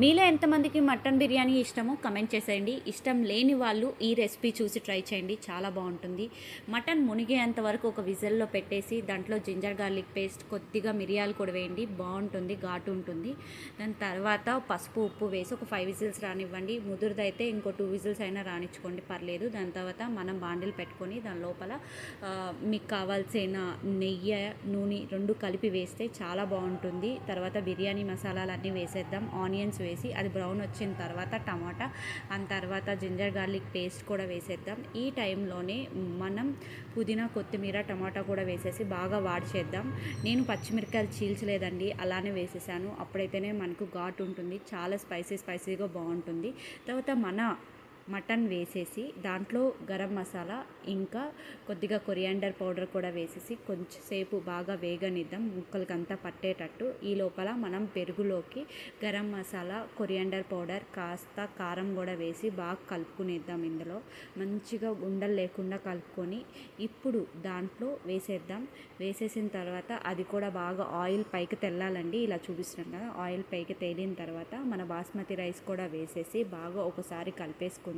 మీలో ఎంతమందికి మటన్ బిర్యానీ ఇష్టమో కమెంట్ చేసేయండి. ఇష్టం లేని వాళ్ళు ఈ రెసిపీ చూసి ట్రై చేయండి, చాలా బాగుంటుంది. మటన్ మునిగేంత వరకు ఒక విజిల్లో పెట్టేసి దాంట్లో జింజర్ గార్లిక్ పేస్ట్, కొద్దిగా మిరియాలు కూడా వేయండి, బాగుంటుంది, ఘాటు ఉంటుంది. దాని తర్వాత పసుపు ఉప్పు వేసి ఒక 5 విజిల్స్ రానివ్వండి. ముదురుదైతే ఇంకో 2 విజిల్స్ అయినా రానిచ్చుకోండి, పర్లేదు. దాని తర్వాత మనం బాండిల్ పెట్టుకొని దాని లోపల మీకు కావాల్సిన నెయ్యి, నూనె 2 కలిపి వేస్తే చాలా బాగుంటుంది. తర్వాత బిర్యానీ మసాలాలన్నీ వేసేద్దాం. ఆనియన్స్ వేసి అది బ్రౌన్ వచ్చిన తర్వాత టమాటా, ఆ తర్వాత జింజర్ గార్లిక్ పేస్ట్ కూడా వేసేద్దాం. ఈ టైంలోనే మనం పుదీనా, కొత్తిమీర, టమాటా కూడా వేసేసి బాగా వాడిచేద్దాం. నేను పచ్చిమిరకాయలు చీల్చలేదండి, అలానే వేసేసాను. అప్పుడైతేనే మనకు ఘాటు ఉంటుంది, చాలా స్పైసీగా బాగుంటుంది. తర్వాత మటన్ వేసేసి దాంట్లో గరం మసాలా ఇంకా కొద్దిగా కొరియాండర్ పౌడర్ కూడా వేసేసి కొంచెం సేపు బాగా వేగనిద్దాం, ముక్కలకంతా పట్టేటట్టు. ఈ లోపల మనం పెరుగులోకి గరం మసాలా, కొరియాండర్ పౌడర్, కాస్త కారం కూడా వేసి బాగా కలుపుకునేద్దాం. ఇందులో మంచిగా ఉండలు లేకుండా కలుపుకొని ఇప్పుడు దాంట్లో వేసేద్దాం. వేసేసిన తర్వాత అది కూడా బాగా ఆయిల్ పైకి తెల్లాలండి, ఇలా చూపిస్తున్నాం కదా. ఆయిల్ పైకి తేలిన తర్వాత మన బాస్మతి రైస్ కూడా వేసేసి బాగా ఒకసారి కలిపేసుకుందాము.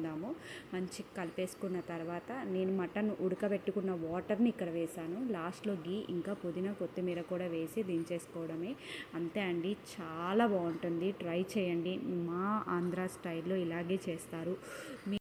మంచిగా కలిపేసుకున్న తర్వాత నేను మటన్ ఉడకబెట్టుకున్న వాటర్ని ఇక్కడ వేసాను. లాస్ట్లో గీ ఇంకా పుదీనా, కొత్తిమీర కూడా వేసి దించేసుకోవడమే. అంతే అండి, చాలా బాగుంటుంది, ట్రై చేయండి. మా ఆంధ్ర స్టైల్లో ఇలాగే చేస్తారు.